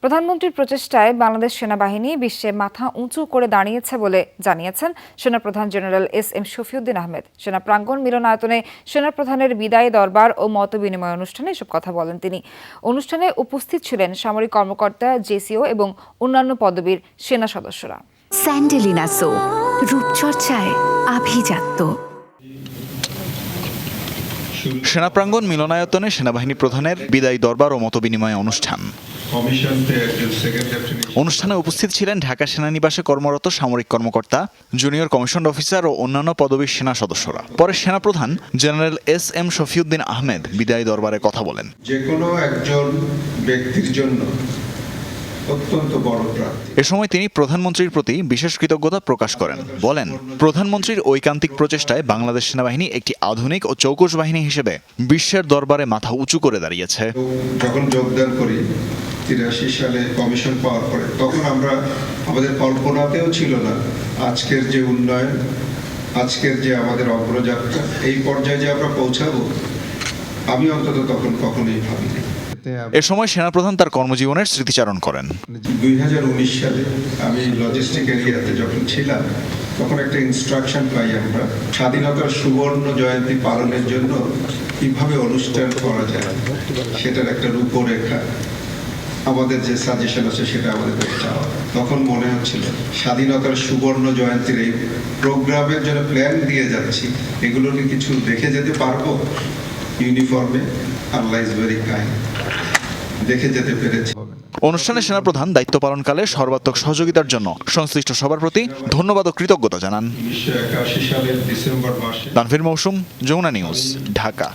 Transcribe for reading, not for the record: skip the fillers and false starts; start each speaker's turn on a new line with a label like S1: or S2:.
S1: প্রধানমন্ত্রীর প্রচেষ্টায় বাংলাদেশ সেনাবাহিনী বিশ্বে মাথা উঁচু করে দাঁড়িয়েছে বলে জানিয়েছেন সেনাপ্রধান জেনারেল এস.এম. শফিউদ্দিন আহমেদ। সেনা প্রাঙ্গণ মিলনায়তনে সেনাপ্রধানের বিদায়ী দরবার ও মতবিনিময় অনুষ্ঠানে এসব কথা বলেন তিনি। অনুষ্ঠানে উপস্থিত ছিলেন সামরিক কর্মকর্তা, জেসিও এবং অন্যান্য পদবীর সেনা সদস্যরা।
S2: স্যান্ডেলিনা সো, রূপচর্চায় আভিজাত্য।
S3: সেনা প্রাঙ্গণ মিলনায়তনে সেনাবাহিনী প্রধানের বিদায়ী দরবার ও মতবিনিময় অনুষ্ঠান। অনুষ্ঠানে উপস্থিত ছিলেন ঢাকা সেনানিবাসে কর্মরত সামরিক কর্মকর্তা, জুনিয়র কমিশন অফিসার ও অন্যান্য পদবীর সেনা সদস্যরা। পরে সেনাপ্রধান জেনারেল এস.এম. শফিউদ্দিন আহমেদ বিদায়ী দরবারে কথা বলেন।
S4: যে কোনো একজন ব্যক্তির জন্য অত্যন্ত বড় প্রাপ্তি।
S3: এ সময় তিনি প্রধানমন্ত্রীর প্রতি বিশেষ কৃতজ্ঞতা প্রকাশ করেন। বলেন, প্রধানমন্ত্রীর ঐকান্তিক প্রচেষ্টায় বাংলাদেশ সেনাবাহিনী একটি আধুনিক ও চৌকস বাহিনী হিসেবে বিশ্বের দরবারে মাথা উঁচু করে দাঁড়িয়েছে।
S4: যখন যোগদান করি 83 সালে কমিশন পাওয়ার পরে, তখন আমরা আমাদের কল্পনাতেও ছিল না আজকের যে উন্নয়ন, আজকের যে আমাদের অগ্রযাত্রা, এই পর্যায়ে যে আমরা পৌঁছাবো, আমি অন্তত তখন কখনোই ভাবিনি।
S3: এ সময় সেনাপ্রধান তার কর্মজীবনের স্মৃতিচারণ করেন।
S4: 2019 সালে আমি লজিস্টিক এরিয়াতে যখন ছিলাম, তখন একটা ইনস্ট্রাকশন পাই আমরা স্বাধীনতার সুবর্ণ জয়ন্তী পালনের জন্য কিভাবে অনুষ্ঠান করা যায়, সেটার একটা রূপরেখা, আমাদের যে সাজেশন আছে সেটা আমাদের চাওয়া। তখন মনে হচ্ছিল স্বাধীনতার সুবর্ণ জয়ন্তীর এই প্রোগ্রামের জন্য প্ল্যান দিয়ে যাচ্ছি, এগুলো নিয়ে কিছু দেখে যেতে পারবো ইউনিফর্মে। আল্লাহ ইজ ভেরি কাইন্ড, দেখে যেতে পেরেছি।
S3: অনুষ্ঠানে সেনাপ্রধান দায়িত্ব পালনকালে সর্বাত্মক সহযোগিতার জন্য সংশ্লিষ্ট সবার প্রতি ধন্যবাদ ও কৃতজ্ঞতা জানান।
S4: 1981 সালের ডিসেম্বর মাসে
S3: তানভীর মৌসুম, যমুনা নিউজ, ঢাকা।